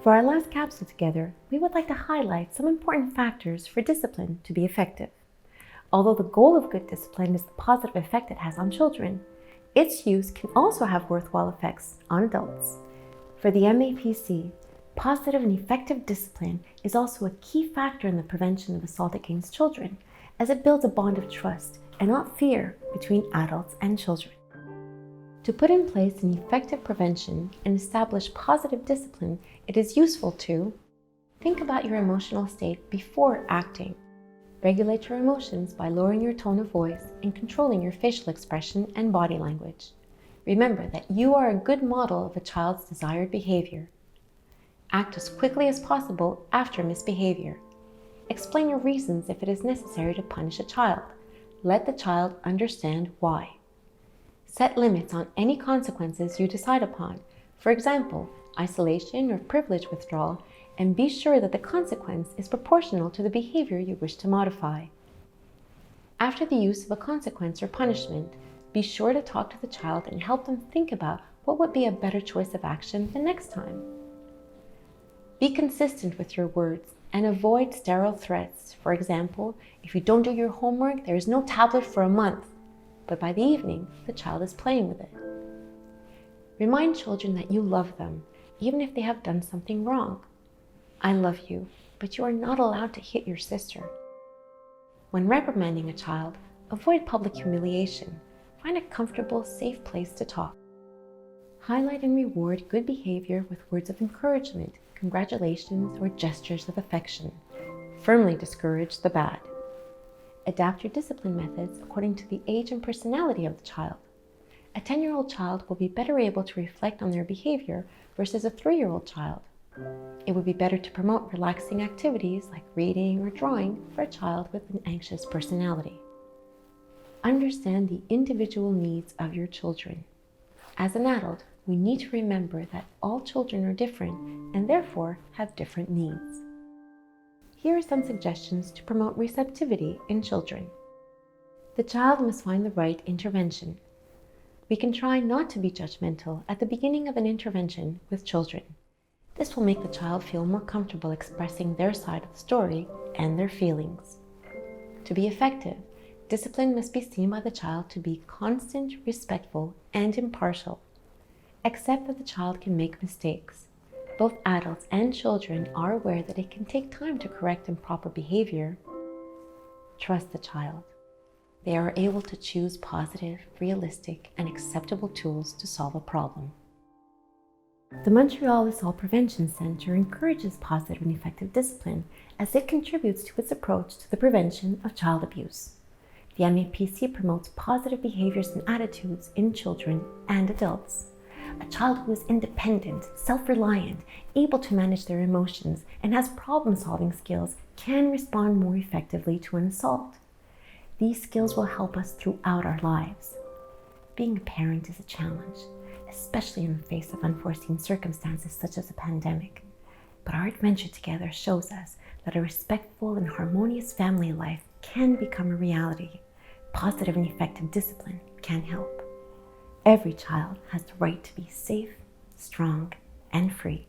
For our last capsule together, we would like to highlight some important factors for discipline to be effective. Although the goal of good discipline is the positive effect it has on children, its use can also have worthwhile effects on adults. For the MAPC, positive and effective discipline is also a key factor in the prevention of assault against children, as it builds a bond of trust and not fear between adults and children. To put in place an effective prevention and establish positive discipline, it is useful to think about your emotional state before acting. Regulate your emotions by lowering your tone of voice and controlling your facial expression and body language. Remember that you are a good model of a child's desired behavior. Act as quickly as possible after misbehavior. Explain your reasons if it is necessary to punish a child. Let the child understand why. Set limits on any consequences you decide upon, for example, isolation or privilege withdrawal, and be sure that the consequence is proportional to the behavior you wish to modify. After the use of a consequence or punishment, be sure to talk to the child and help them think about what would be a better choice of action the next time. Be consistent with your words and avoid sterile threats. For example, if you don't do your homework, there is no tablet for a month. But by the evening, the child is playing with it. Remind children that you love them, even if they have done something wrong. I love you, but you are not allowed to hit your sister. When reprimanding a child, avoid public humiliation. Find a comfortable, safe place to talk. Highlight and reward good behavior with words of encouragement, congratulations, or gestures of affection. Firmly discourage the bad. Adapt your discipline methods according to the age and personality of the child. A 10-year-old child will be better able to reflect on their behavior versus a 3-year-old child. It would be better to promote relaxing activities like reading or drawing for a child with an anxious personality. Understand the individual needs of your children. As an adult, we need to remember that all children are different and therefore have different needs. Here are some suggestions to promote receptivity in children. The child must find the right intervention. We can try not to be judgmental at the beginning of an intervention with children. This will make the child feel more comfortable expressing their side of the story and their feelings. To be effective, discipline must be seen by the child to be constant, respectful, and impartial. Accept that the child can make mistakes. Both adults and children are aware that it can take time to correct improper behavior. Trust the child. They are able to choose positive, realistic, and acceptable tools to solve a problem. The Montreal Assault Prevention Center encourages positive and effective discipline as it contributes to its approach to the prevention of child abuse. The MAPC promotes positive behaviors and attitudes in children and adults. A child who is independent, self-reliant, able to manage their emotions, and has problem-solving skills can respond more effectively to an assault. These skills will help us throughout our lives. Being a parent is a challenge, especially in the face of unforeseen circumstances such as a pandemic. But our adventure together shows us that a respectful and harmonious family life can become a reality. Positive and effective discipline can help. Every child has the right to be safe, strong, and free.